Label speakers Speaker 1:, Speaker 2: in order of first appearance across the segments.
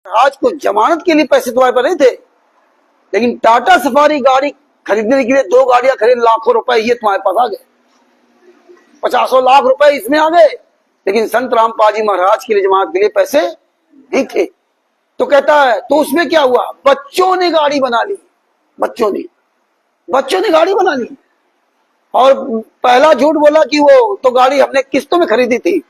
Speaker 1: आज को जमानत के लिए पैसे तुम्हारे पर नहीं थे, लेकिन टाटा सफारी गाड़ी खरीदने के लिए 2 गाड़ियां खरीद, लाखों रुपए ये तुम्हारे पास आ गए, 50 लाख रुपए इसमें आ गए, लेकिन संत रामपाल जी महाराज के लिए जमानत के लिए पैसे नहीं थे। तो कहता है तो उसमें क्या हुआ, बच्चों ने गाड़ी बना ली, बच्चों ने गाड़ी बना ली। और पहला झूठ बोला कि वो तो गाड़ी हमने किस्तों में खरीदी थी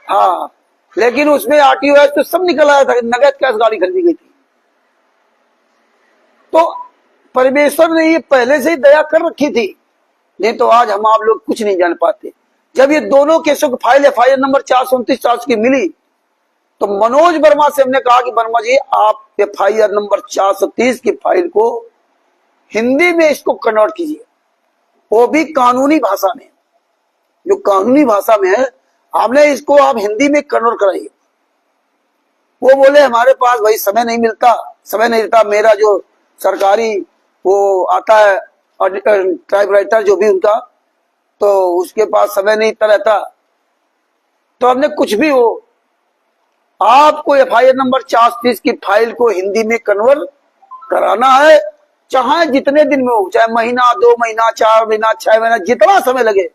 Speaker 1: हाँ, लेकिन उसमें आरटीओ तो सब निकल आया था, नगद कैश गाड़ी खरीदी गई थी। तो परमेश्वर ने ये पहले से ही दया कर रखी थी, नहीं तो आज हम आप लोग कुछ नहीं जान पाते। जब ये दोनों केसों की फाइल एफआईआर नंबर 429 की मिली, तो मनोज वर्मा से हमने कहा कि वर्मा जी आप एफआईआर नंबर 430 की फाइल को हिंदी में इसको कन्वर्ट कीजिए, वो भी कानूनी भाषा में, जो कानूनी भाषा में है आपने इसको आप हिंदी में कन्वर्ट कराइए। वो बोले हमारे पास भाई समय नहीं मिलता, मेरा जो सरकारी वो आता है टाइप राइटर जो भी उनका, तो उसके पास समय नहीं रहता। तो हमने कुछ भी हो, आपको एफआईआर नंबर 430 की फाइल को हिंदी में कन्वर्ट कराना है, चाहे जितने दिन में हो, चाहे महीना, 2 महीना, 4 महीना, 6 महीना, जितना समय लगे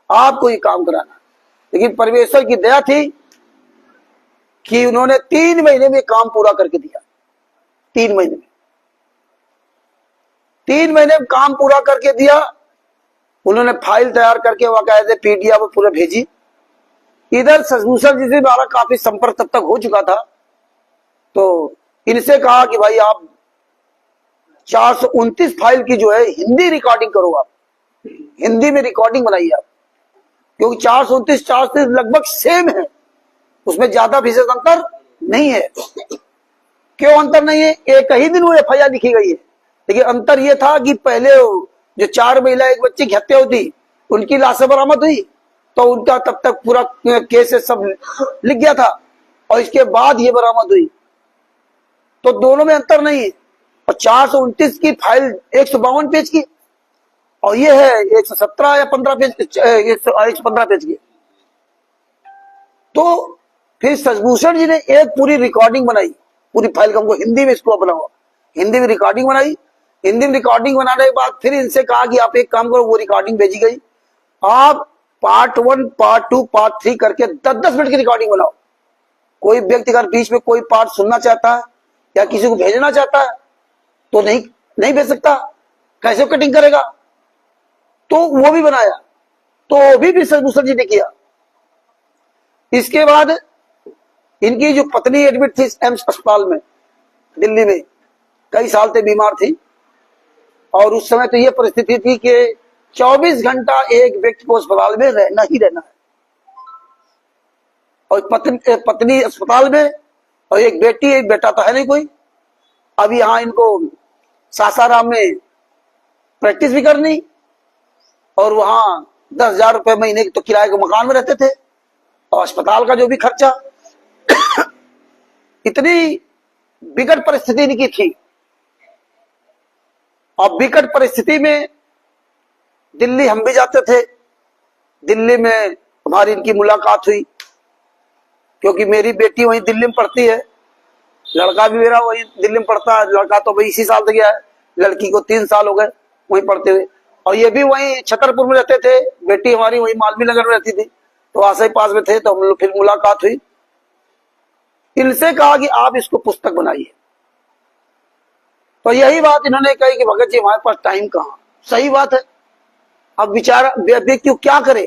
Speaker 1: आपको ये काम कराना। लेकिन परमेश्वर की दया थी कि उन्होंने 3 महीने में काम पूरा करके दिया। 3 महीने में काम पूरा करके दिया। उन्होंने फाइल तैयार करके बाकायदे पीडीएफ पूरा भेजी। इधर ससभूषण जी से हमारा काफी संपर्क तब तक हो चुका था, तो इनसे कहा कि भाई आप 429 फाइल की जो है हिंदी रिकॉर्डिंग करो, आप हिंदी में रिकॉर्डिंग बनाइए आप, क्योंकि 429 लगभग सेम है, उसमें ज्यादा फीसद अंतर नहीं है। क्यों अंतर नहीं है, एक ही दिन वो एफआईआर लिखी गई है, लेकिन अंतर ये था कि पहले जो 4 महिला एक बच्चे की हत्या हुई, उनकी लाशें बरामद हुई, तो उनका तब तक पूरा केस सब लिख गया था, और इसके बाद ये बरामद हुई, तो दोनों में अंतर नहीं है। और 429 की फाइल 152 पेज की, और ये है 117 या 15 पेज, 115 पेज की। तो फिर ससभूषण जी ने एक पूरी रिकॉर्डिंग बनाई, पूरी फाइल को हमको हिंदी में इसको बनाओ, हिंदी में रिकॉर्डिंग बनाई। हिंदी में रिकॉर्डिंग बनाने के बाद फिर इनसे कहा कि आप एक काम करो, वो रिकॉर्डिंग भेजी गई, आप पार्ट 1, पार्ट 2, पार्ट 3 करके 10-10 मिनट की रिकॉर्डिंग बनाओ। कोई व्यक्ति अगर बीच में कोई पार्ट सुनना चाहता है या किसी को भेजना चाहता है तो नहीं भेज सकता, कैसे कटिंग करेगा, तो वो भी बनाया, तो वो भी ससभूषण जी ने किया। इसके बाद इनकी जो पत्नी एडमिट थी एम्स अस्पताल में दिल्ली में, कई साल से बीमार थी, और उस समय तो ये परिस्थिति थी कि 24 घंटा एक व्यक्ति को अस्पताल में रहना ही रहना है, और पत्नी अस्पताल में, और एक बेटी, एक बेटा तो है नहीं कोई। अब यहाँ इनको सासाराम में प्रैक्टिस भी करनी, और वहां 10,000 रुपए महीने की तो किराए के मकान में रहते थे, और अस्पताल का जो भी खर्चा इतनी विकट परिस्थिति इनकी थी। और विकट परिस्थिति में दिल्ली हम भी जाते थे, दिल्ली में हमारी इनकी मुलाकात हुई, क्योंकि मेरी बेटी वहीं दिल्ली में पढ़ती है, लड़का भी मेरा वहीं दिल्ली में पढ़ता है। लड़का तो भाई इसी साल तक गया है, लड़की को 3 साल हो गए वहीं पढ़ते हुए, और ये भी वहीं छतरपुर में रहते थे, बेटी हमारी वहीं मालवीय नगर में रहती थी, तो आस ही पास में थे। तो हम लोग फिर मुलाकात हुई, इनसे कहा कि आप इसको पुस्तक बनाइए। तो यही बात इन्होंने कही कि भगत जी हमारे पास टाइम कहाँ, सही बात है। अब बेचारा व्यक्ति क्या करे,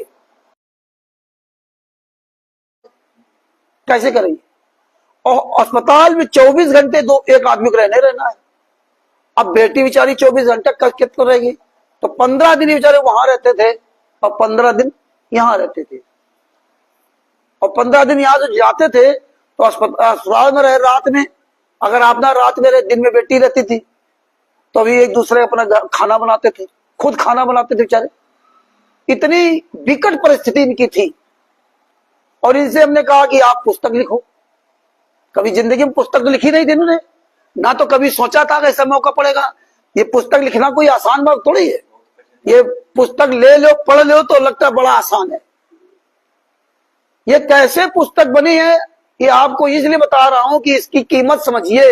Speaker 1: कैसे करेंगे, और अस्पताल में 24 घंटे एक आदमी को रहना है। अब बेटी बेचारी 24 घंटे कितना रहेगी, तो 15 दिन बेचारे वहां रहते थे, और 15 दिन यहाँ रहते थे, और 15 दिन यहाँ से जाते थे तो अस्पताल में रहे। रात में अगर आप ना रात में रहे, दिन में बेटी रहती थी, तो अभी एक दूसरे अपना खाना बनाते थे, खुद खाना बनाते थे बेचारे। इतनी विकट परिस्थिति इनकी थी, और इनसे हमने कहा कि आप पुस्तक लिखो। कभी जिंदगी में पुस्तक तो लिखी नहीं थी इन्होंने, ना तो कभी सोचा था कि ऐसा मौका पड़ेगा। ये पुस्तक लिखना कोई आसान बात थोड़ी है, ये पुस्तक ले लो, पढ़ लो तो लगता है बड़ा आसान है। ये कैसे पुस्तक बनी है ये आपको इसलिए बता रहा हूं कि इसकी कीमत समझिए।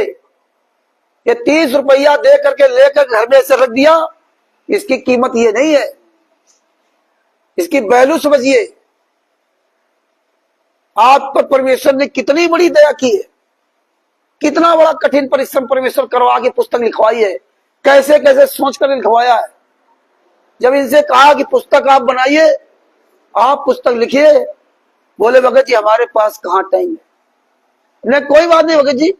Speaker 1: ये 30 रुपया दे करके लेकर घर में से रख दिया, इसकी कीमत ये नहीं है, इसकी वैल्यू समझिए। आप पर परमेश्वर ने कितनी बड़ी दया की है, कितना बड़ा कठिन परिश्रम परमेश्वर करवा के पुस्तक लिखवाई है, कैसे कैसे सोचकर लिखवाया है। जब इनसे कहा कि पुस्तक आप बनाइए, आप पुस्तक लिखिए, बोले भगत जी हमारे पास कहां टाइम है। ने कोई बात नहीं भगत जी,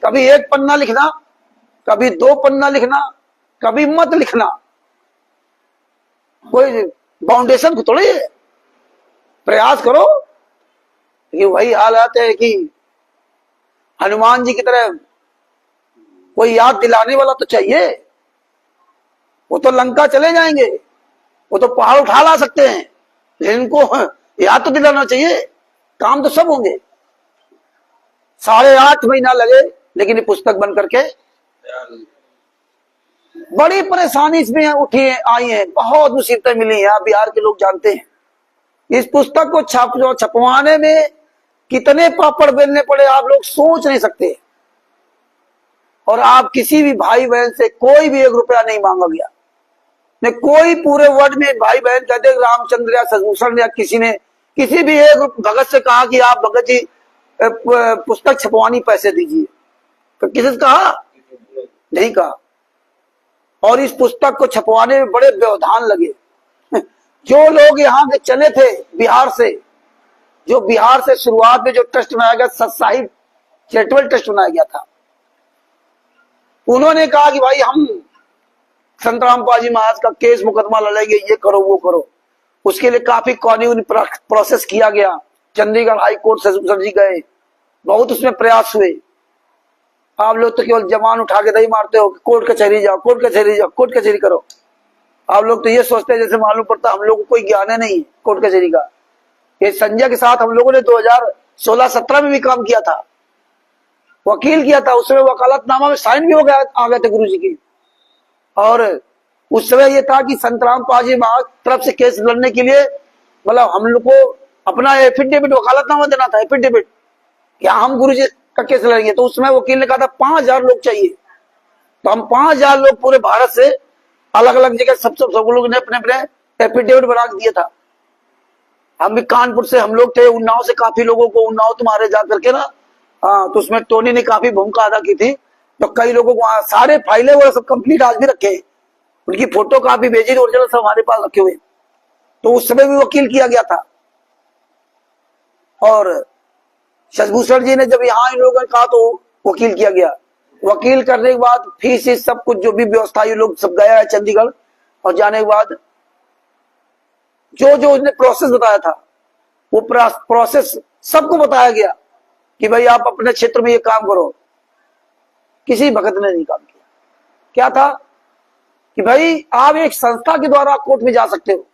Speaker 1: कभी 1 पन्ना लिखना, कभी 2 पन्ना लिखना, कभी मत लिखना, कोई फाउंडेशन को थोड़ी है। प्रयास करो कि वही हालात है कि हनुमान जी की तरह कोई याद दिलाने वाला तो चाहिए। वो तो लंका चले जाएंगे, वो तो पहाड़ उठा ला सकते हैं, लेकिन इनको याद तो दिलाना चाहिए। काम तो सब होंगे। 8.5 महीना लगे, लेकिन ये पुस्तक बन करके बड़ी परेशानी इसमें उठी आई है, बहुत मुसीबतें मिली हैं। आप बिहार के लोग जानते हैं। इस पुस्तक को छपवाने में कितने पापड़ बेलने पड़े, आप लोग सोच नहीं सकते। और आप किसी भी भाई बहन से कोई भी 1 रुपया नहीं मांगा गया। ने कोई पूरे वर्ल्ड में भाई बहन कहते रामचंद्र या सदभूषण या किसी ने किसी भी एक भगत से कहा कि आप भगत जी पुस्तक छपवानी, पैसे दीजिए, तो किसी से कहा? नहीं कहा। और इस पुस्तक को छपवाने में बड़े व्यवधान लगे। जो लोग यहाँ के चले थे बिहार से, जो बिहार से शुरुआत में जो ट्रस्ट बनाया गया, सत्साहिब चैरिटेबल ट्रस्ट बनाया गया था, उन्होंने कहा कि भाई हम संत रामपाल जी महाराज का केस मुकदमा लड़ेंगे, ये करो वो करो। उसके लिए काफी कानूनी प्रोसेस किया गया। चंडीगढ़ हाई कोर्ट सर जी गए, बहुत उसमें प्रयास हुए। आप लोग तो केवल जवान उठा के नहीं मारते हो, कोर्ट कचहरी जाओ, कोर्ट कचहरी जाओ, कोर्ट कचहरी करो। आप लोग तो ये सोचते हैं जैसे मालूम पड़ता हम लोग को कोई ज्ञान नहीं है कोर्ट कचहरी का। ये संजय के साथ हम लोगों ने 2016-17 में भी काम किया था, वकील किया था। उस समय वकालतनामा में साइन भी हो गया, आ गए थे गुरु जी की। और उस समय ये था कि संत रामपाल जी महाराज तरफ से केस लड़ने के लिए मतलब हम लोग को अपना एफिडेविट, वकालतनामा देना था, एफिडेविट, क्या हम गुरु जी का केस लड़ेंगे। तो उस समय वकील ने कहा था 5000 लोग चाहिए। तो हम 5000 लोग पूरे भारत से अलग अलग जगह सब लोगों ने अपने अपने एफिडेविट बना दिया था। हम भी कानपुर से हम लोग थे, उन्नाव से काफी लोगों को, उन्नाव तुम्हारे जा करके ना, तो उसमें टोनी ने काफी भूमिका अदा की थी। तो कई लोगों को सारे फाइलें वो सब कंप्लीट आज भी रखे, उनकी फोटो कापी भेजी, ओरिजिनल सब हमारे पास रखे हुए। तो उस समय भी वकील किया गया था। और शशभूषण जी ने जब यहाँ इन लोगों ने कहा तो वकील किया गया। वकील करने के बाद फीस सब कुछ जो भी व्यवस्था, ये लोग सब गया है चंडीगढ़। और जाने के बाद जो जो उसने प्रोसेस बताया था, वो प्रोसेस सबको बताया गया कि भाई आप अपने क्षेत्र में ये काम करो। किसी भगत ने नहीं काम किया। क्या था कि भाई आप एक संस्था के द्वारा कोर्ट में जा सकते हो।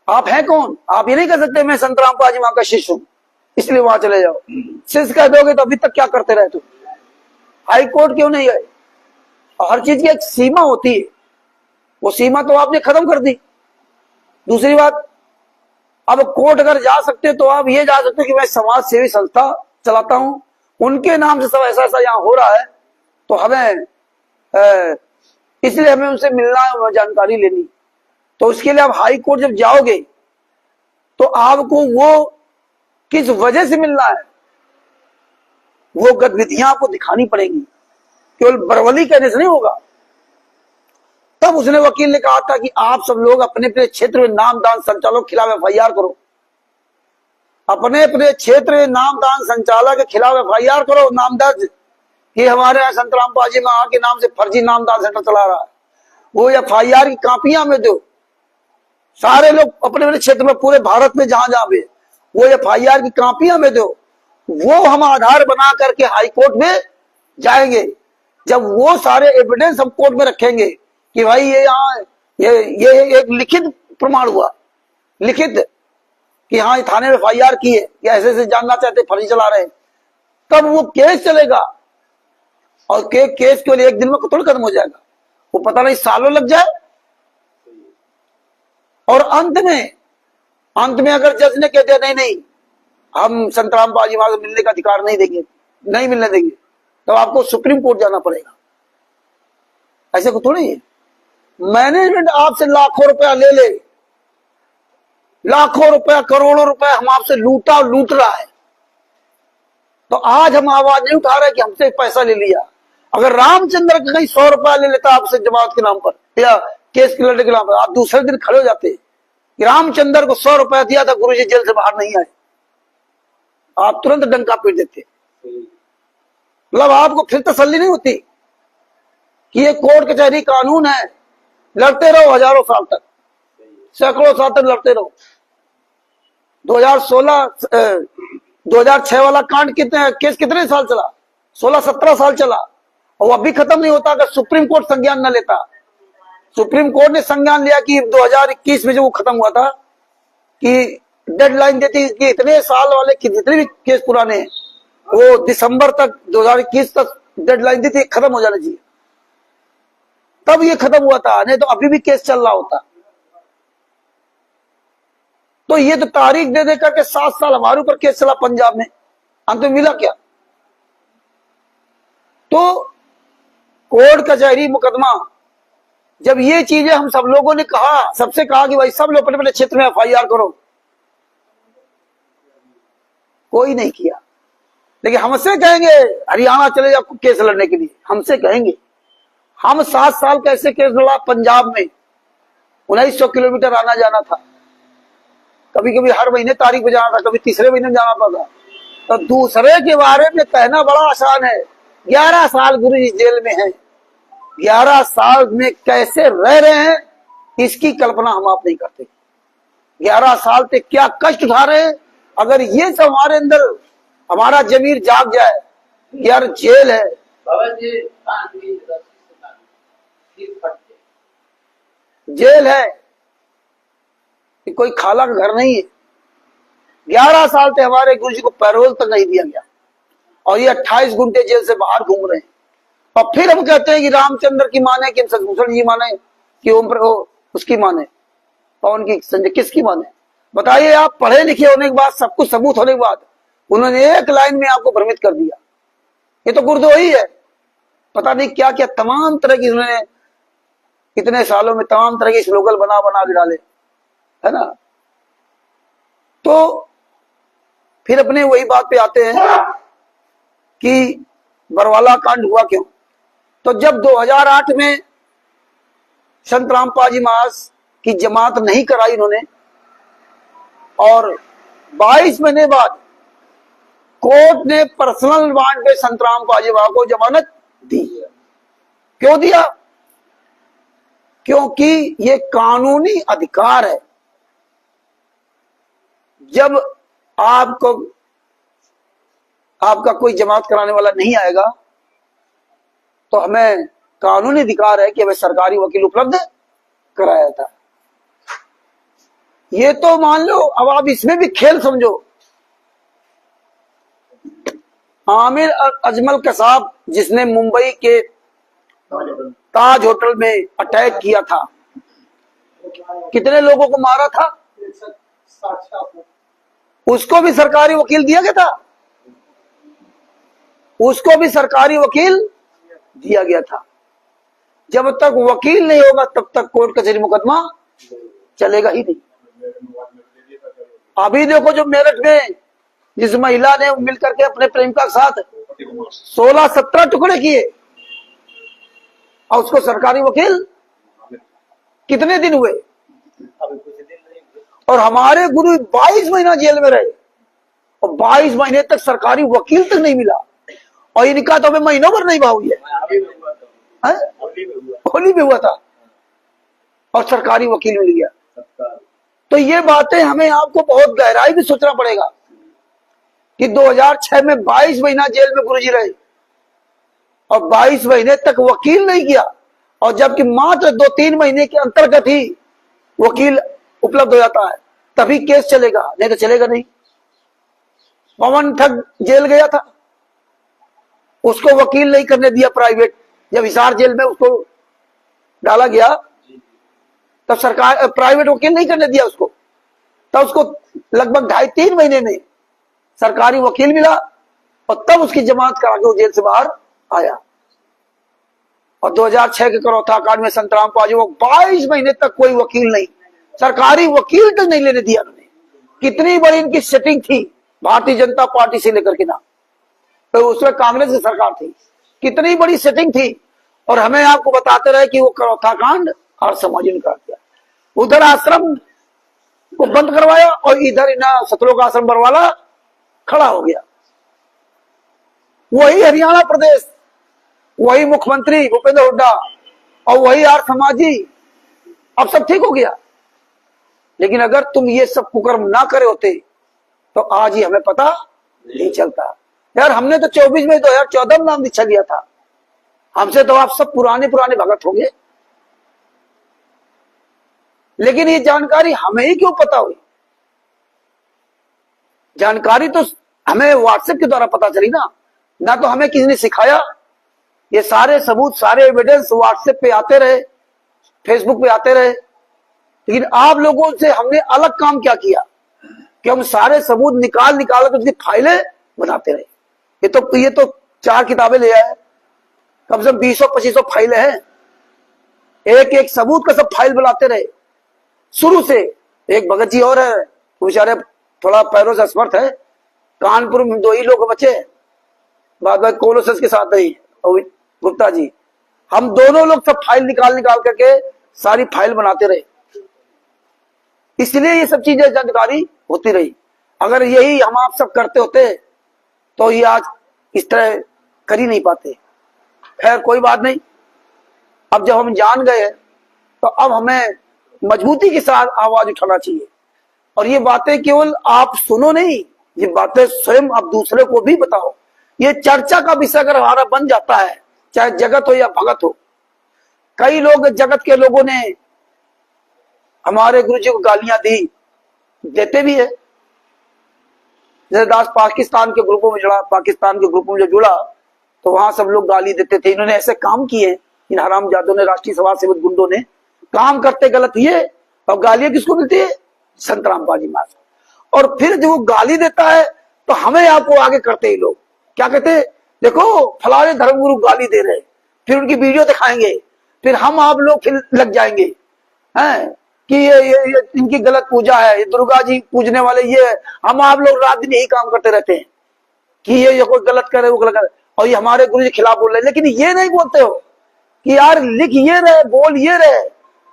Speaker 1: आप हैं कौन? आप ये नहीं कर सकते मैं संत रामपाल जी वहां का शिष्य हूं इसलिए वहां चले जाओ। शिष्य कह दोगे तो अभी तक क्या करते रहे तुम? हाई कोर्ट क्यों नहीं गए? हर चीज की एक सीमा होती है, वो सीमा तो आपने खत्म कर दी। दूसरी बात, अब कोर्ट अगर जा सकते तो आप ये जा सकते हो कि मैं समाज सेवी संस्था चलाता हूं, उनके नाम से सब ऐसा ऐसा यहाँ हो रहा है, तो हमें इसलिए हमें उनसे मिलना है, जानकारी लेनी। तो उसके लिए आप हाई कोर्ट जब जाओगे तो आपको वो किस वजह से मिलना है, वो गतिविधियां आपको दिखानी पड़ेगी। केवल बरवली कहने से नहीं होगा। तब उसने वकील ने कहा था कि आप सब लोग अपने अपने क्षेत्र में नामदान संचालक के खिलाफ FIR करो, अपने अपने क्षेत्र में नामदान संचालक के खिलाफ FIR करो, नाम दर्ज। ये हमारे यहाँ संत रामपाल जी महाराज के नाम से फर्जी नामदान सेंटर चला रहा है, वो FIR की कापियां में दो। सारे लोग अपने अपने क्षेत्र में, पूरे भारत में जहां जहां पे, वो FIR की कापियां में दो। वो हम आधार बना करके हाई कोर्ट में जाएंगे। जब वो सारे एविडेंस हम कोर्ट में रखेंगे कि भाई ये यहाँ ये एक लिखित प्रमाण हुआ, लिखित कि हाँ थाने में FIR की है, या ऐसे ऐसे जानना चाहते फर्जी चला रहे हैं, तब वो केस चलेगा। और केस केवल एक दिन में थोड़ा खत्म हो जाएगा, वो पता नहीं सालों लग जाए। और अंत में अगर जज ने कह दिया नहीं नहीं हम संतराम पाजी महाराज मिलने का अधिकार नहीं देंगे, नहीं मिलने देंगे, तो आपको सुप्रीम कोर्ट जाना पड़ेगा। ऐसे को थोड़ी है। मैनेजमेंट आपसे लाखों रुपया ले ले, लाखों रुपया करोड़ों रुपया हम आपसे लूट रहा है, तो आज हम आवाज नहीं उठा रहे कि हमसे पैसा ले लिया। अगर रामचंद्र का कहीं 100 रुपया ले लेता आपसे जमात के नाम पर या केस के लड़ने के नाम पर, आप दूसरे दिन खड़े हो जाते कि रामचंद्र को 100 रुपया दिया था, गुरुजी जेल से बाहर नहीं आए, आप तुरंत डंका पीट देते। मतलब आपको फिर तसल्ली नहीं होती कि ये कोर्ट कचहरी कानून है, लड़ते रहो हजारों साल तक, सैकड़ों साल तक लड़ते रहो। 2006 वाला कांड केस कितने साल चला? 16-17 साल चला, और अभी खत्म नहीं होता अगर सुप्रीम कोर्ट संज्ञान न लेता। सुप्रीम कोर्ट ने संज्ञान लिया कि 2021 में जो वो खत्म हुआ था कि डेडलाइन देती कि इतने साल वाले कि जितने भी केस पुराने हैं वो दिसंबर तक 2021 तक डेडलाइन दी थी, खत्म हो जाना चाहिए, तब ये खत्म हुआ था, नहीं तो अभी भी केस चल रहा होता। तो ये तो तारीख दे दे करके 7 साल हमारे ऊपर केस चला पंजाब में, अंत में मिला क्या? तो कोर्ट कचहरी मुकदमा, जब ये चीजें हम सब लोगों ने कहा, सबसे कहा कि भाई सब लोग अपने अपने क्षेत्र में FIR करो, कोई नहीं किया। लेकिन हमसे कहेंगे हरियाणा चले जाओ केस लड़ने के लिए, हमसे कहेंगे। हम 7 साल कैसे केस लड़ा पंजाब में, 1900 किलोमीटर आना जाना था, कभी कभी हर महीने तारीख पे जाना था, कभी तीसरे महीने में जाना पड़ता। तो दूसरे के बारे में कहना बड़ा आसान है। 11 साल गुरुजी जेल में हैं, 11 साल में कैसे रह रहे हैं इसकी कल्पना हम आप नहीं करते। 11 साल से क्या कष्ट उठा रहे हैं। अगर ये सब हमारे अंदर, हमारा जमीर जाग जाए, यार जेल है, जेल है, कोई खाला का घर नहीं है। 11 साल से हमारे गुरुजी को पैरोल तक नहीं दिया गया, और ये 28 घंटे जेल से बाहर घूम रहे हैं। और फिर हम कहते हैं कि रामचंद्र की माने, कि शशिभूषण जी माने, कि उसकी माने, पवन की, संजय किसकी माने? बताइए। आप पढ़े लिखे होने के बाद, सब कुछ सबूत होने के बाद, उन्होंने एक लाइन में आपको भ्रमित कर दिया। ये तो गुरद्रोही है। पता नहीं क्या क्या तमाम तरह की उन्होंने इतने सालों में तमाम तरह के स्लोगन बना बना के डाले, है ना। तो फिर अपने वही बात पे आते हैं कि बरवाला कांड हुआ क्यों। तो जब 2008 में संत रामपाल जी महाराज की जमात नहीं कराई उन्होंने, और 22 महीने बाद कोर्ट ने पर्सनल वारंट पे संत रामपाल जी महाराज को जमानत दी। क्यों दिया? क्योंकि ये कानूनी अधिकार है। जब आपका कोई जमात कराने वाला नहीं आएगा, तो हमें कानूनी अधिकार है कि हमें सरकारी वकील उपलब्ध कराया था। ये तो मान लो, अब आप इसमें भी खेल समझो। आमिर अजमल कसाब, जिसने मुंबई के ताज होटल में अटैक किया था, कितने लोगों को मारा था, उसको भी सरकारी वकील दिया गया था। उसको भी सरकारी वकील दिया गया था। जब तक वकील नहीं होगा तब तक कोर्ट कचहरी मुकदमा चलेगा ही नहीं। अभी देखो, जो मेरठ में जिस महिला ने मिलकर के अपने प्रेमिका के साथ 16-17 टुकड़े किए, और उसको सरकारी वकील कितने दिन हुए, और हमारे गुरु 22 महीना जेल में रहे, और 22 महीने तक सरकारी वकील तक नहीं मिला। और इनका तो हमें महीनों भर नहीं भाव है, होली में हुआ था और सरकारी वकील मिल गया। तो ये बातें हमें आपको बहुत गहराई में सोचना पड़ेगा कि 2006 में 22 महीना जेल में गुरुजी रहे, और 22 महीने तक वकील नहीं किया, और जबकि मात्र 2-3 महीने के अंतर्गत ही वकील उपलब्ध हो जाता है, तभी केस चलेगा, नहीं तो चलेगा नहीं। पवन ठग जेल गया था, उसको वकील नहीं करने दिया प्राइवेट। जब हिसार जेल में उसको डाला गया, तब सरकार प्राइवेट वकील नहीं करने दिया उसको, तब उसको लगभग 2.5-3 महीने में सरकारी वकील मिला और तब उसकी जमानत करा के वो जेल से बाहर आया। और 2006 के करौथा कांड में संतराम पाजी को 22 महीने तक कोई वकील नहीं, सरकारी वकील तक नहीं लेने दिया उन्होंने। कितनी बड़ी इनकी सेटिंग थी भारतीय जनता पार्टी से लेकर के ना, तो उसमें कांग्रेस की सरकार थी, कितनी बड़ी सेटिंग थी। और हमें आपको बताते रहे कि वो करौथा कांड और समाजी ने कर दिया। उधर आश्रम को बंद करवाया और इधर इन्हें सतलोक आश्रम बरवाला खड़ा हो गया। वही हरियाणा प्रदेश, वही मुख्यमंत्री भूपेंद्र हुड्डा और वही आर समाजी, अब सब ठीक हो गया। लेकिन अगर तुम ये सब कुकर्म ना करे होते तो आज ही हमें पता नहीं चलता। यार हमने तो 24 में 2014 में नाम दीक्षा लिया था, हमसे तो आप सब पुराने पुराने भगत होंगे, लेकिन ये जानकारी हमें ही क्यों पता हुई? जानकारी तो हमें व्हाट्सएप के द्वारा पता चली ना तो हमें किसी ने सिखाया। ये सारे सबूत, सारे एविडेंस व्हाट्सएप पे आते रहे, फेसबुक पे आते रहे, लेकिन आप लोगों से हमने अलग काम क्या किया कि हम सारे सबूत निकाल कर उसकी फाइलें बनाते रहे। ये तो 4 किताबें ले आए, कम से कम 200-2500 फाइलें हैं, एक एक सबूत का सब फाइल बनाते रहे शुरू से। एक भगत जी और है, बेचारे थोड़ा पैरों से असमर्थ है, कानपुर में 2 ही लोग बचे, बाद में कोलोसस के साथ ही गुप्ता जी, हम दोनों लोग सब फाइल निकाल करके सारी फाइल बनाते रहे। इसलिए ये सब चीजें जानकारी होती रही। अगर यही हम आप सब करते होते तो ये आज इस तरह कर ही नहीं पाते। खैर कोई बात नहीं, अब जब हम जान गए तो अब हमें मजबूती के साथ आवाज उठाना चाहिए। और ये बातें केवल आप सुनो नहीं, ये बातें स्वयं आप दूसरे को भी बताओ। ये चर्चा का विषय अगर हमारा बन जाता है, चाहे जगत हो या भगत हो। कई लोग, जगत के लोगों ने हमारे गुरु जी को गालियां दी, देते भी है। जैसे दास पाकिस्तान के ग्रुपों में जो जुड़ा तो वहां सब लोग गाली देते थे, इन्होंने ऐसे काम किए, इन हरामजादों ने, राष्ट्रीय समाज सेवक गुंडों ने काम करते गलत ये, और गालियां किसको मिलती है? संतराम पाजी महाराज। और फिर जो वो गाली देता है तो हमें आपको आगे करते ही लोग क्या कहते हैं, देखो फलाने धर्मगुरु गाली दे रहे, फिर उनकी वीडियो दिखाएंगे, फिर हम आप लोग फिर लग जाएंगे हैं कि ये इनकी गलत पूजा है, ये दुर्गा जी पूजने वाले ये। हम आप लोग रात दिन यही काम करते रहते हैं कि ये कोई गलत करे, वो गलत करे, और ये हमारे गुरु जी खिलाफ बोल रहे हैं। लेकिन ये नहीं बोलते हो कि यार लिख ये रहे, बोल ये रहे,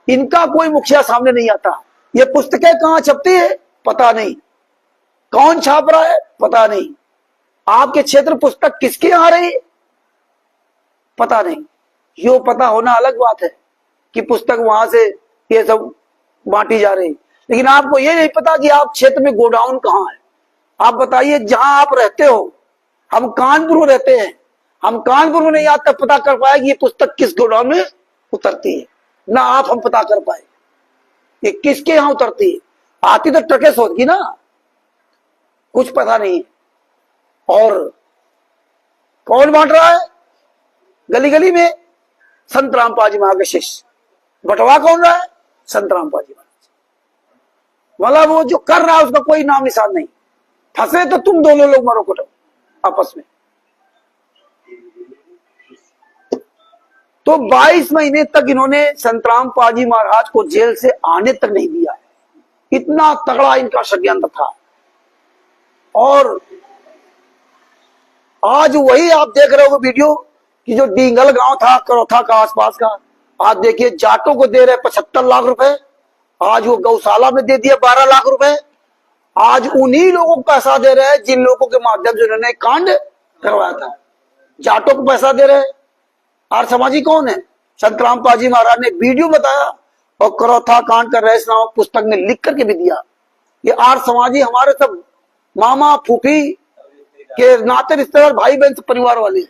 Speaker 1: इनका कोई मुखिया सामने नहीं आता। ये पुस्तकें कहाँ छपती है पता नहीं, कौन छाप रहा है पता नहीं, आपके क्षेत्र पुस्तक किसके आ रही पता नहीं। यो पता होना अलग बात है कि पुस्तक वहां से ये सब बांटी जा रही, लेकिन आपको ये नहीं पता कि आप क्षेत्र में गोडाउन कहाँ है। आप बताइए, जहां आप रहते हो, हम कानपुर में रहते हैं, हम कानपुर में नहीं आज तक पता कर पाए कि ये पुस्तक किस गोडाउन में उतरती है, ना आप हम पता कर पाए ये किसके यहां उतरती है। आती तो ट्रके से होगी ना, कुछ पता नहीं है। और कौन बांट रहा है गली गली में? संतराम पाजी महाराज के शिष्य। बंटवा कौन रहा है? संतराम पाजी महाराज। मतलब वो जो कर रहा है उसका कोई नाम निशान नहीं। फंसे तो तुम दोनों लोग मरो कुटो आपस में। तो 22 महीने तक इन्होंने संतराम पाजी महाराज को जेल से आने तक नहीं दिया। इतना तगड़ा इनका षड्यंत्र था। और आज वही आप देख रहे हो वीडियो कि जो डींगल गांव था करौथा का आसपास का, आज देखिए जाटों को दे रहे 75 लाख रुपए, आज वो गौशाला में दे दिया 12 लाख रुपए। आज उन्हीं लोगों को पैसा दे रहे हैं जिन लोगों के माध्यम से उन्होंने कांड करवाया था। जाटों को पैसा दे रहे हैं। आर समाजी कौन है? संतराम पाजी महाराज ने वीडियो बताया और करौथा कांड का रहस्य नामक पुस्तक में लिख करके भी दिया। ये आर समाजी हमारे सब मामा फूफी के नाते रिश्तेदार, भाई बहन परिवार वाले।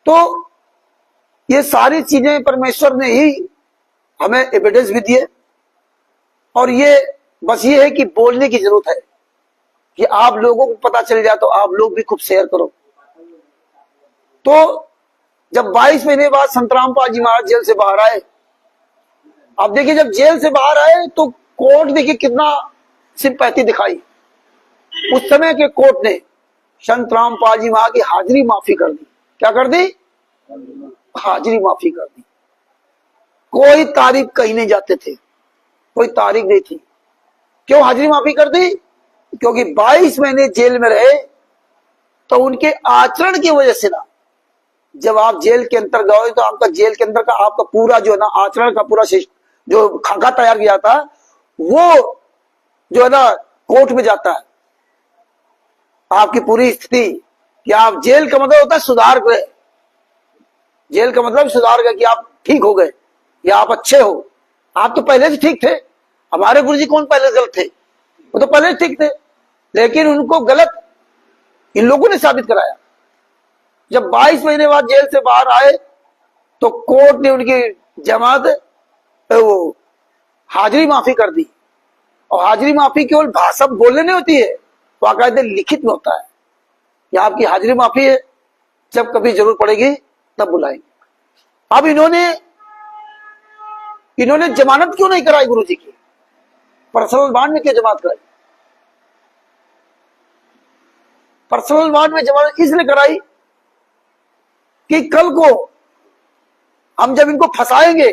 Speaker 1: तो ये सारी चीजें परमेश्वर ने ही हमें एविडेंस भी दिए। और ये बस ये है कि बोलने की जरूरत है कि आप लोगों को पता चल जाए तो आप लोग भी खूब शेयर करो। तो जब 22 महीने बाद संतराम पाजी महाराज जेल से बाहर आए, अब देखिए जब जेल से बाहर आए तो कोर्ट देखिए कितना सिंपैथी दिखाई। उस समय के कोर्ट ने संत रामपाल जी वहां की हाजिरी माफी कर दी। क्या कर दी? हाजिरी माफी कर दी। कोई तारीख कहीं नहीं जाते थे, कोई तारीख नहीं थी। क्यों हाजिरी माफी कर दी? क्योंकि 22 महीने जेल में रहे, तो उनके आचरण की वजह से ना, जब आप जेल के अंदर गए तो आपका जेल के अंदर का आपका पूरा जो है ना आचरण का पूरा जो खाका तैयार किया था, वो जो है ना कोर्ट में जाता है। आपकी पूरी स्थिति कि आप, जेल का मतलब होता है सुधार गए, जेल का मतलब सुधार गए कि आप ठीक हो गए या आप अच्छे हो। आप तो पहले से ठीक थे। हमारे गुरुजी कौन पहले गलत थे? वो तो पहले ठीक थे, लेकिन उनको गलत इन लोगों ने साबित कराया। जब 22 महीने बाद जेल से बाहर आए तो कोर्ट ने उनकी जमानत वो हाजिरी माफी कर दी। और हाजिरी माफी केवल भाषा बोलने नहीं होती है, बाकायदे लिखित में होता है। यह आपकी हाजिरी माफी है, जब कभी जरूरत पड़ेगी तब बुलाएंगे। अब इन्होंने जमानत क्यों नहीं कराई गुरुजी की? पर्सनल बॉन्ड में क्यों जमानत कराई? पर्सनल बॉन्ड में जमानत इसलिए कराई कि कल को हम जब इनको फंसाएंगे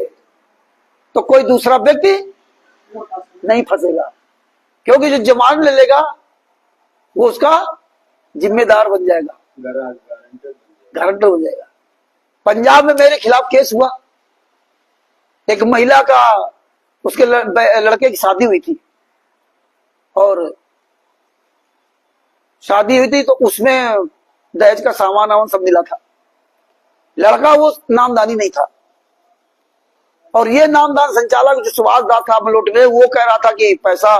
Speaker 1: तो कोई दूसरा व्यक्ति नहीं फंसेगा, क्योंकि जो जमानत ले लेगा वो उसका जिम्मेदार बन जाएगा, गारंटर हो जाएगा। पंजाब में मेरे खिलाफ केस हुआ। एक महिला का, उसके लड़के की शादी हुई थी, और शादी हुई थी तो उसमें दहेज का सामान वामान सब मिला था। लड़का वो नामदानी नहीं था, और ये नामदान संचालक जो सुभाष दास था मलोट में, वो कह रहा था कि पैसा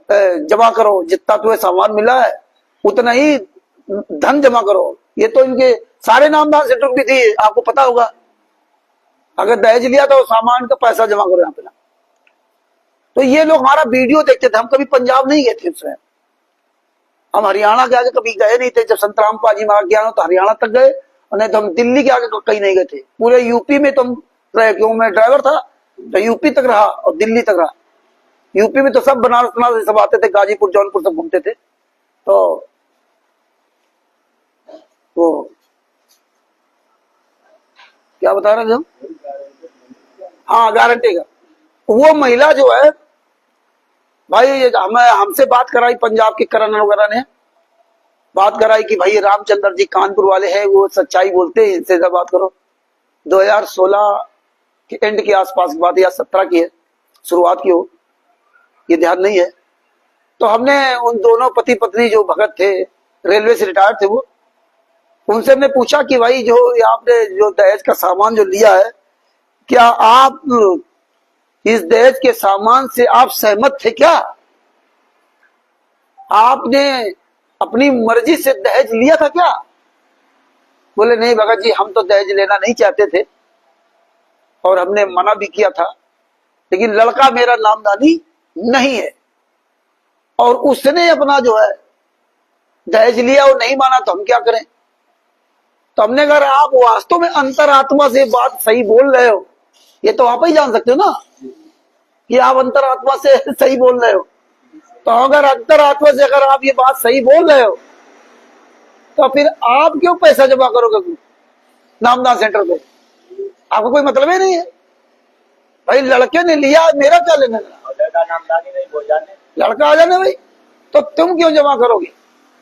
Speaker 1: जमा करो, जितना तुम्हें सामान मिला है उतना ही धन जमा करो। ये तो इनके सारे नामदान सेंटर भी थी, आपको पता होगा। अगर दहेज लिया तो सामान का पैसा जमा करो यहाँ पे ना। तो ये लोग हमारा वीडियो देखते थे। हम कभी पंजाब नहीं गए थे उसमें, हम हरियाणा के आगे कभी गए नहीं थे। जब संत रामपाल जी वहां गया तो हरियाणा तक गए, और नहीं तो हम दिल्ली के आगे कहीं नहीं गए थे। पूरे यूपी में तो हम रहे, क्यों मैं ड्राइवर था तो यूपी तक रहा और दिल्ली तक रहा। यूपी में तो सब बनारस सब आते थे, गाजीपुर जौनपुर सब घूमते थे। तो वो क्या बता रहे थे हम? हाँ, गारंटी का। वो महिला जो है भाई, हमसे बात कराई, पंजाब के करण वगैरह ने बात कराई कि भाई रामचंद्र जी कानपुर वाले हैं, वो सच्चाई बोलते हैं, इनसे बात करो। 2016 के एंड के आसपास की बात है, या 17 की है, शुरुआत की हो, ये ध्यान नहीं है। तो हमने उन दोनों पति पत्नी जो भगत थे, रेलवे से रिटायर्ड थे, वो उनसे हमने पूछा कि भाई जो आपने जो दहेज का सामान जो लिया है, क्या आप इस दहेज के सामान से आप सहमत थे क्या? आपने अपनी मर्जी से दहेज लिया था क्या? बोले नहीं भगत जी, हम तो दहेज लेना नहीं चाहते थे और हमने मना भी किया था, लेकिन लड़का मेरा नामदानी नहीं है और उसने अपना जो है दहेज लिया और नहीं माना, तो हम क्या करें? तो हमने कहा आप वास्तव में अंतरात्मा से बात सही बोल रहे हो, ये तो आप ही जान सकते हो ना कि आप अंतरात्मा से सही बोल रहे हो। तो अगर अंतरात्मा से अगर आप ये बात सही बोल रहे हो, तो फिर आप क्यों पैसा जमा करोगे नामदान सेंटर पे? आपको कोई मतलब ही नहीं है। भाई लड़के ने लिया, मेरा क्या लेना? नामदानी नहीं बोल जाने, लड़का आ जाने भाई, तो तुम क्यों जमा करोगे?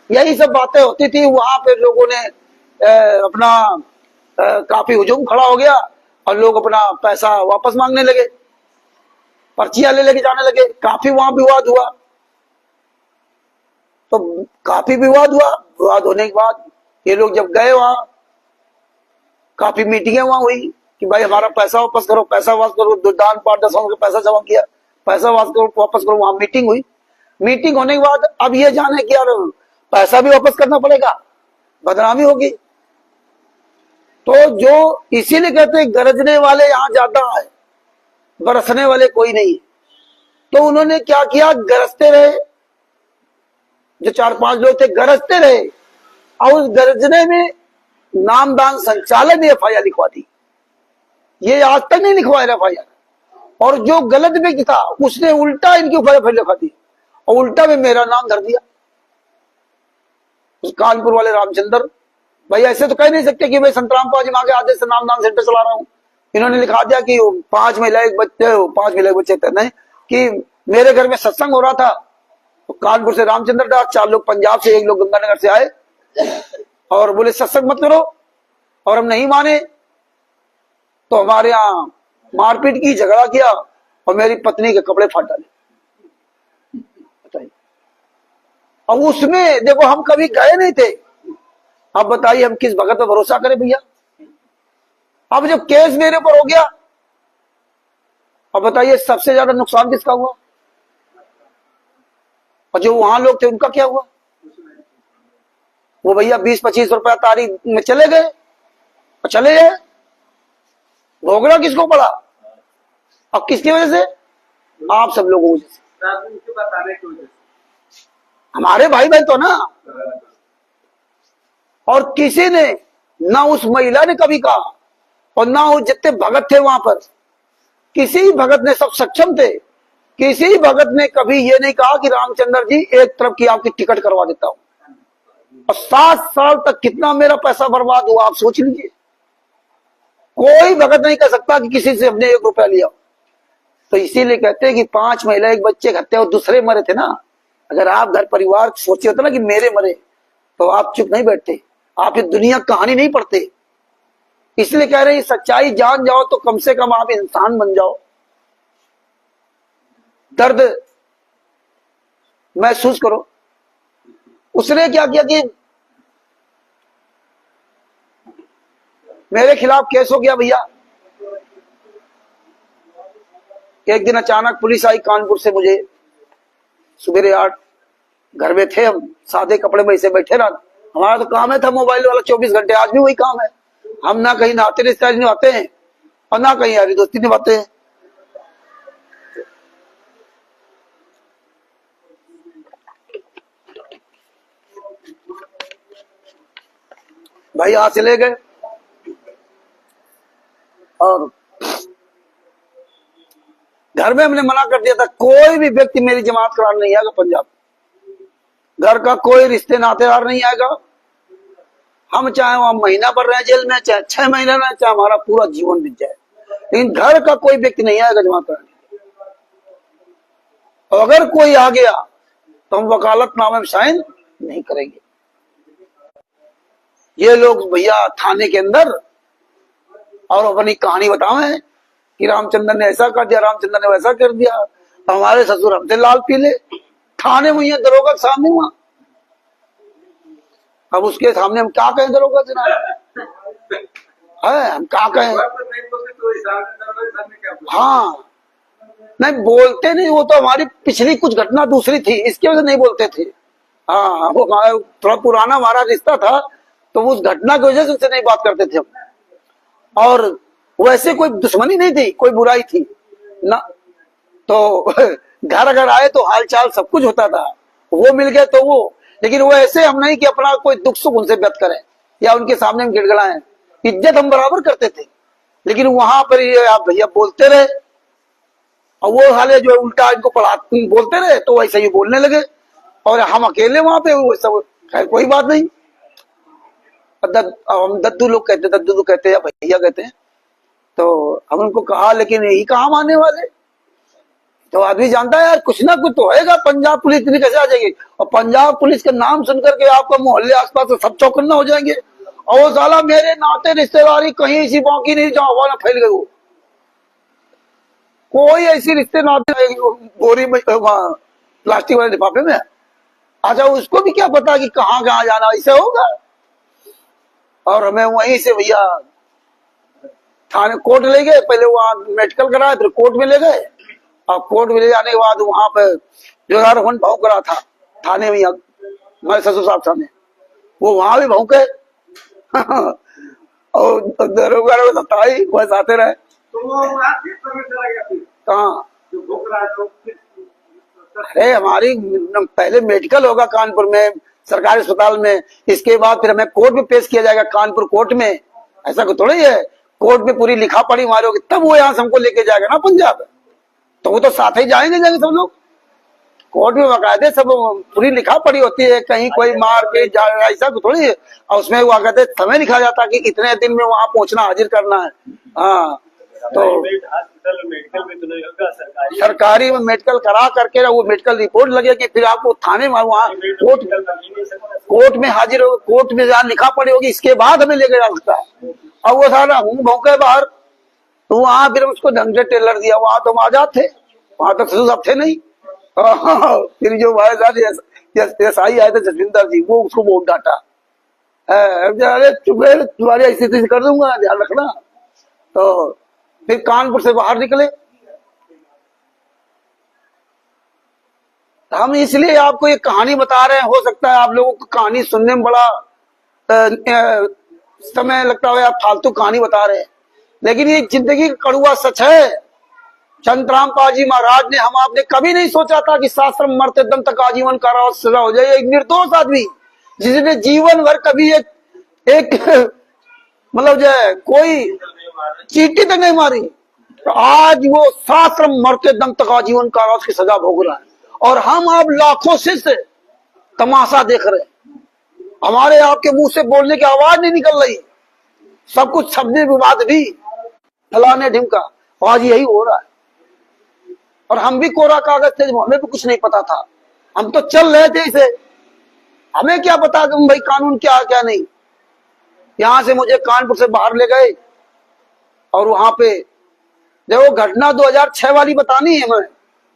Speaker 1: यही सब बातें होती थी। वहां पे लोगों ने अपना काफी हुजूम खड़ा हो गया और लोग अपना पैसा वापस मांगने लगे, पर्चियां ले लेके जाने लगे। काफी वहां विवाद हुआ, तो काफी विवाद हुआ। विवाद होने के बाद ये लोग जब गए वहां, काफी मीटिंगें वहां हुई कि भाई हमारा पैसा वापस करो, पैसा वापस करो। दान पाठ दसों का पैसा जमा किया, पैसा वापस करो। वहां मीटिंग हुई। मीटिंग होने के बाद अब ये जाने कि यार पैसा भी वापस करना पड़ेगा, बदनामी होगी। तो जो इसीलिए कहते हैं गरजने वाले यहां ज्यादा है, बरसने वाले कोई नहीं। तो उन्होंने क्या किया, गरजते रहे। जो 4-5 लोग थे गरजते रहे, और उस गरजने में नामदान संचालक ने एफआईआर लिखवा दी। ये आज तक नहीं लिखवाया एफआईआर। और जो गलत व्यक्ति था उसने उल्टा इनके ऊपर एफआईआर लिखवा दी। और उल्टा में मेरा नाम धर दिया। उस कानपुर वाले रामचंद्र भाई ऐसे तो कह नहीं सकते कि भाई संतराम पाजी मांगे आदेश से नामदान सेंटर चला रहा हूं। इन्होंने लिखा दिया कि 5 महिला एक बच्चे नहीं कि मेरे घर में सत्संग हो रहा था, तो कानपुर से रामचंद्र दास, 4 लोग पंजाब से, 1 लोग गंगानगर से आए और बोले सत्संग मत करो, और हम नहीं माने तो हमारे यहाँ मारपीट की, झगड़ा किया और मेरी पत्नी के कपड़े फाड़ डाले। बताइए, अब उसमें देखो हम कभी गए नहीं थे, अब बताइए हम किस भगत पर भरोसा करें भैया। अब जब केस मेरे ऊपर हो गया, अब बताइए सबसे ज्यादा नुकसान किसका हुआ, और जो वहां लोग थे उनका क्या हुआ। वो भैया 20-25 रुपया तारीख में चले गए और चले गए, भोगना किसको पड़ा, अब किसकी वजह से, आप सब लोगों की वजह से, हमारे भाई बहन तो ना। और किसी ने ना, उस महिला ने कभी कहा और ना वो जितने भगत थे वहां पर, किसी भगत ने, सब सक्षम थे, किसी भगत ने कभी ये नहीं कहा कि रामचंद्र जी एक तरफ की आपकी टिकट करवा देता हूं। और 7 साल तक कितना मेरा पैसा बर्बाद हुआ आप सोच लीजिए। कोई भगत नहीं कह सकता कि किसी से हमने 1 रुपया लिया। तो इसीलिए कहते हैं कि 5 महिला एक बच्चे के हत्या और दूसरे मरे थे ना। अगर आप घर परिवार सोचे होते ना कि मेरे मरे, तो आप चुप नहीं बैठते, आप ये दुनिया कहानी नहीं पढ़ते। इसलिए कह रहे हैं सच्चाई जान जाओ तो कम से कम आप इंसान बन जाओ। दर्द महसूस करो। उसने क्या किया कि मेरे खिलाफ केस हो गया भैया। एक दिन अचानक पुलिस आई कानपुर से, मुझे सुबह 8, घर में थे हम, सादे कपड़े में ऐसे बैठे रहा। हमारा तो काम है था मोबाइल वाला 24 घंटे, आज भी वही काम है। हम ना कहीं नाते रिश्तेदारी निभाते हैं और ना कहीं यारी दोस्ती निभाते हैं। भाई यहां से ले गए और घर में हमने मना कर दिया था, कोई भी व्यक्ति मेरी जमात कराने नहीं आएगा पंजाब। घर का कोई रिश्ते नातेदार नहीं आएगा। हम चाहे वहां महीना भर रहे जेल में, चाहे 6 महीने रहे, चाहे हमारा पूरा जीवन बीत जाए, लेकिन घर का कोई व्यक्ति नहीं आएगा जमात कराने। और अगर कोई आ गया तो हम वकालतनामे में साइन नहीं करेंगे। ये लोग भैया थाने के अंदर और अपनी कहानी बतावें कि रामचंद्र ने ऐसा कर दिया, रामचंद्र ने वैसा कर दिया। हमारे ससुर हमसे लाल पीले, थाने में ये दरोगा के सामने हुआ। अब उसके सामने हम क्या कहें दरोगा जनाब, है हम क्या कहें। हाँ नहीं बोलते नहीं, वो तो हमारी पिछली कुछ घटना दूसरी थी, इसकी वजह से नहीं बोलते थे। हाँ वो थोड़ा पुराना हमारा रिश्ता था, तो उस घटना की वजह से उससे नहीं बात करते थे हम। और वैसे कोई दुश्मनी नहीं थी, कोई बुराई थी ना। तो घर अगर आए तो हालचाल सब कुछ होता था, वो मिल गए तो वो, लेकिन वो ऐसे हम नहीं कि अपना कोई दुख सुख उनसे व्यक्त करें या उनके सामने हम गिड़गिड़ाएं। इज्जत हम बराबर करते थे, लेकिन वहां पर ये आप भैया बोलते रहे और वो साले जो उल्टा इनको बोलते रहे तो वैसे ही बोलने लगे और हम अकेले वहां पे, वो सब खैर कोई बात नहीं। हम दद्दू लोग कहते, दद्दू कहते हैं, भैया कहते हैं। तो हम उनको कहा, लेकिन यही कहाँ मानने वाले। तो आदमी जानता है यार कुछ ना कुछ तो होएगा। पंजाब पुलिस इतनी कैसे आ जाएगी, और पंजाब पुलिस का नाम सुनकर के आपका मोहल्ले आसपास सब चौकन्ना हो जाएंगे। और वो साला मेरे नाते रिश्तेदारी कहीं ऐसी बाकी नहीं जहाँ हवा ना फैल गई हो। कोई ऐसी रिश्ते नाते बोरी में प्लास्टिक वाले लिफाफे में, अच्छा उसको भी क्या पता कि कहाँ कहाँ जाना, ऐसे होगा। और हमें वहीं से भैया थाने कोर्ट ले गए, पहले वहां मेडिकल कराया, फिर कोर्ट में ले गए। और कोर्ट में ले जाने के बाद वहां पे जो भाव करा था थाने में, हमारे ससुर साहब सामने, वो वहां भी भौंके और दरोगा सताई बस आते रहे। कहाँ, अरे हमारी पहले मेडिकल होगा कानपुर में सरकारी अस्पताल में, इसके बाद फिर हमें कोर्ट में पेश किया जाएगा कानपुर कोर्ट में। ऐसा कुछ थोड़ा ही है, कोर्ट में पूरी लिखा पढ़ी हमारी होगी, तब वो यहाँ से हमको लेके जाएगा ना पंजाब। तो वो तो साथ ही जाएंगे सब लोग। कोर्ट में बाकायदे सब पूरी लिखा पड़ी होती है, कहीं कोई मार के ऐसा तो थोड़ी है। और उसमें वो कहते समय लिखा जाता कि इतने दिन में वहां पहुंचना, हाजिर करना है। हाँ, तो
Speaker 2: मेडिकल भी तो नहीं होगा
Speaker 1: सरकारी में मेडिकल करा करके वो मेडिकल रिपोर्ट लगेगी, फिर आपको थाने में वहाँ कोर्ट में हाजिर हो, कोर्ट में जहाँ लिखा पड़ी होगी, इसके बाद हमें लेके जा सकता है। और वो सारा हूँ भौंके बाहर, तो वहां फिर उसको ढंग से टेलर दिया, वहां तो आजाद थे, वहां तो सब थे नहीं। फिर जो हमारे साथ एसआई आए थे जसविंदर जी, वो उसको बहुत डांटा, अरे तुम्हारी स्थिति से कर दूंगा, ध्यान रखना। तो फिर कानपुर से बाहर निकले। हम इसलिए आपको ये कहानी बता रहे हैं, हो सकता है आप लोगों को कहानी सुनने में बड़ा समय लगता है, आप फालतू कहानी बता रहे हैं, लेकिन ये जिंदगी का कड़वा सच है। चंद्रराम पाजी महाराज ने, हम आपने कभी नहीं सोचा था कि शास्त्र मरते दम तक आजीवन कारावास सजा हो जाए। एक निर्दोष आदमी जिसने जीवन भर कभी एक मतलब जो है कोई चींटी तक नहीं मारी, तो आज वो शास्त्र मरते दम तक आजीवन कारावास की सजा भोग रहा है। और हम आप लाखों से तमाशा देख रहे हैं, हमारे आपके मुंह से बोलने की आवाज नहीं निकल रही, सब कुछ शब्द विवाद भी फलाने ढिमका, आज यही हो रहा है। और हम भी कोरा कागज थे, हमें भी कुछ नहीं पता था, हम तो चल रहे थे इसे, हमें क्या पता कि भाई कानून क्या क्या नहीं। यहां से मुझे कानपुर से बाहर ले गए, और वहां पे देखो घटना 2006 वाली बतानी है, मैं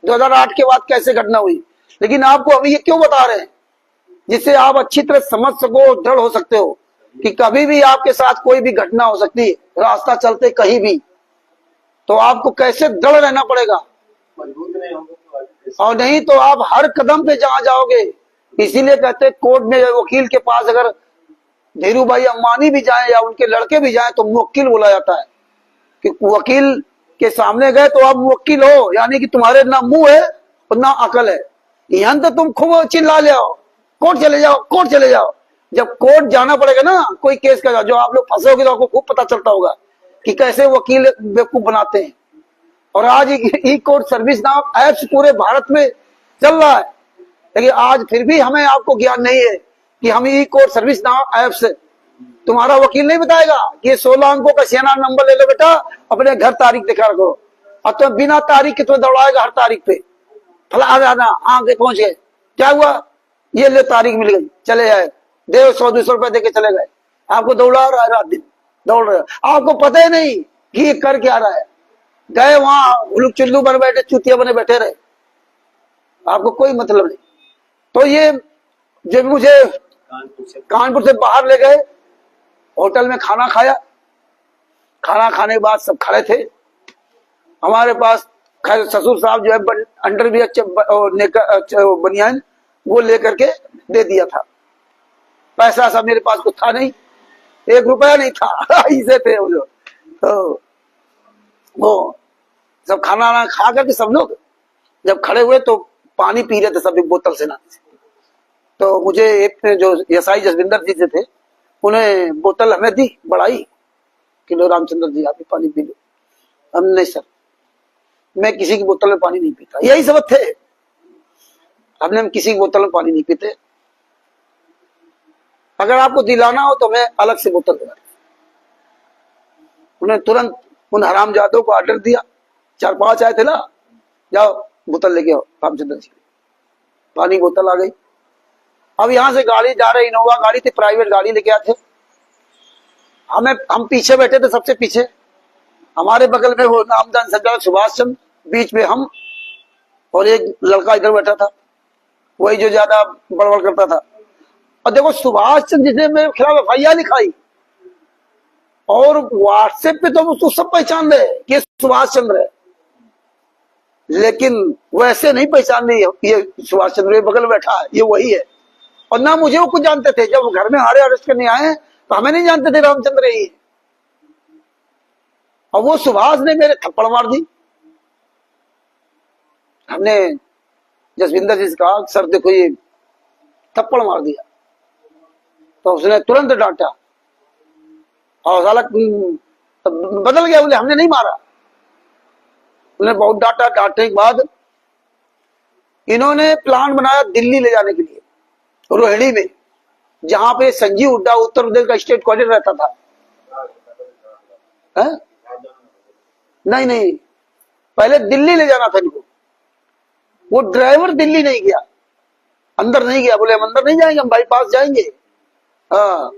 Speaker 1: 2008 के बाद कैसे घटना हुई, लेकिन आपको अभी ये क्यों बता रहे हैं, जिससे आप अच्छी तरह समझ सको, दृढ़ हो सकते हो कि कभी भी आपके साथ कोई भी घटना हो सकती है, रास्ता चलते कहीं भी, तो आपको कैसे दृढ़ रहना पड़ेगा। और नहीं तो आप हर कदम पे जहां जाओगे, इसीलिए कहते हैं कोर्ट में वकील के पास अगर धीरू भाई अंबानी भी जाए या उनके लड़के भी जाए तो मुवक्किल बोला जाता है, कि वकील के सामने गए तो आप मुवक्किल हो, यानी कि तुम्हारे ना मुंह है और ना अकल है। यहाँ तो तुम खूब चिल्ला ले आओ, कोर्ट चले जाओ, कोर्ट चले जाओ। जब कोर्ट जाना पड़ेगा ना कोई केस का, जो आप लोग फंसे होगे तो आपको खूब पता चलता होगा कि कैसे वकील बेवकूफ बनाते हैं। और आज ई कोर्ट सर्विस नाम ऐप्स पूरे भारत में चल रहा है, लेकिन आज फिर भी हमें आपको ज्ञान नहीं है कि हम ई कोर्ट सर्विस नाम ऐप से, तुम्हारा वकील नहीं बताएगा कि ये 16 अंकों का सीएनआर नंबर ले लो बेटा, अपने घर तारीख दिखा रखो, और तो बिना तारीख के तुम्हें दौड़ाएगा हर तारीख पे, फला आना आगे पहुंच गए, क्या हुआ, ये ले तारीख मिल गई, चले जाए, दे 100-200 रुपए देके चले गए, आपको दौड़ा रहा है, रात दिन दौड़ रहे, आपको पता ही नहीं कि ये कर क्या रहा है। गए वहां उल्लू चुल्लू बने बैठे, चुतिया बने बैठे रहे, आपको कोई मतलब नहीं। तो ये जब मुझे कानपुर से बाहर ले गए, होटल में खाना खाया, खाना खाने के बाद सब खड़े थे, हमारे पास खैर ससुर साहब जो है अंडर भी बनियान वो लेकर के दे दिया था। पैसा सब मेरे पास कुछ था नहीं, 1 रुपया नहीं था ऐसे थे वो लोग। तो वो सब खाना ना खा करके सब लोग जब खड़े हुए तो पानी पी रहे थे सब एक बोतल से ना। तो मुझे एक जो एसआई जसविंदर जी से थे, उन्हें बोतल हमें दी बढ़ाई, किलो रामचंद्र जी आप पानी पी लो। हम नहीं सर, मैं किसी की बोतल में पानी नहीं पीता, यही सबक थे, हमने किसी की बोतल में पानी नहीं पीते। अगर आपको दिलाना हो तो मैं अलग से बोतल दिला। उन्हें तुरंत उन हरामजादों को ऑर्डर दिया, 4-5 आए थे ना, जाओ बोतल लेके आओ रामचंद्र जी, पानी बोतल आ गई। अब यहां से गाड़ी जा रही, इनोवा गाड़ी थी, प्राइवेट गाड़ी लेके आए थे, हम पीछे बैठे थे, सबसे पीछे, हमारे बगल में वो नामदान संचालक सुभाष चंद्र, बीच में हम, और एक लड़का इधर बैठा था, वही जो ज्यादा बड़बड़ करता था। और देखो सुभाष चंद्र जिसने मेरे खिलाफ FIR लिखाई, और व्हाट्सएप पे तो उसको सब पहचान रहे कि सुभाष चंद्र है, लेकिन वैसे नहीं पहचान रही ये सुभाष चंद्र बगल बैठा है, ये वही है। और ना मुझे वो कुछ जानते थे, जब घर में हमारे अरेस्ट करने आए तो हमें नहीं जानते थे रामचंद्र ही। और वो सुभाष ने मेरे थप्पड़ मार दी। हमने जसविंदर जी से कहा सर देखो ये थप्पड़ मार दिया, तो उसने तुरंत डांटा, और साला बदल गया, बोले हमने नहीं मारा। उन्हें बहुत डांटा, डांटने के बाद इन्होंने प्लान बनाया दिल्ली ले जाने के लिए, रोहिणी में, जहां पे संजीव हुड्डा उत्तर प्रदेश का स्टेट कोऑर्डिनेटर रहता था। है? नहीं नहीं, पहले दिल्ली ले जाना था इनको। वो ड्राइवर दिल्ली नहीं गया, अंदर नहीं गया, बोले हम अंदर नहीं जाएंगे, हम बाईपास जाएंगे। हाँ,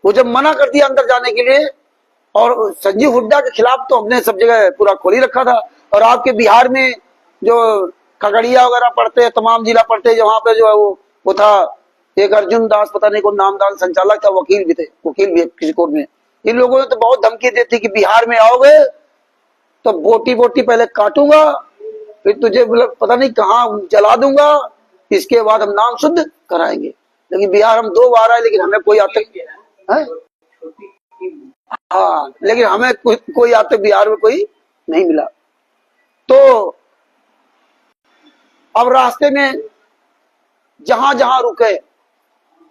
Speaker 1: वो जब मना कर दिया अंदर जाने के लिए, और संजीव हुड्डा के खिलाफ तो हमने सब जगह पूरा खोल ही रखा था। और आपके बिहार में जो खगड़िया वगैरह पड़ते हैं, तमाम जिला पड़ते हैं, वहां पे जो है वो था एक अर्जुन दास, पता नहीं कौन नामदार संचालक था, वकील भी थे, वकील भी है किसी कोर्ट में। इन लोगों ने तो बहुत धमकी दी थी कि बिहार में आओगे तो बोटी बोटी पहले काटूंगा, फिर तुझे पता नहीं कहाँ जला दूंगा, इसके बाद हम नाम शुद्ध कराएंगे। लेकिन बिहार हम 2 बार आए, लेकिन हमें कोई आतंक, हाँ, लेकिन हमें कोई आतंक बिहार में कोई नहीं मिला। तो अब रास्ते में जहां जहां रुके,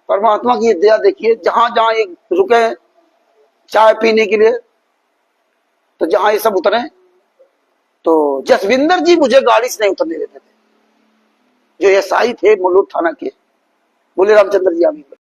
Speaker 1: परमात्मा की दया देखिए, जहां जहां ये रुके चाय पीने के लिए, तो जहां ये सब उतरे, तो जसविंदर जी मुझे गाड़ी से नहीं उतरने देते थे, जो एसआई थे मुलुक थाना के, बोले रामचंद्र जी आगे।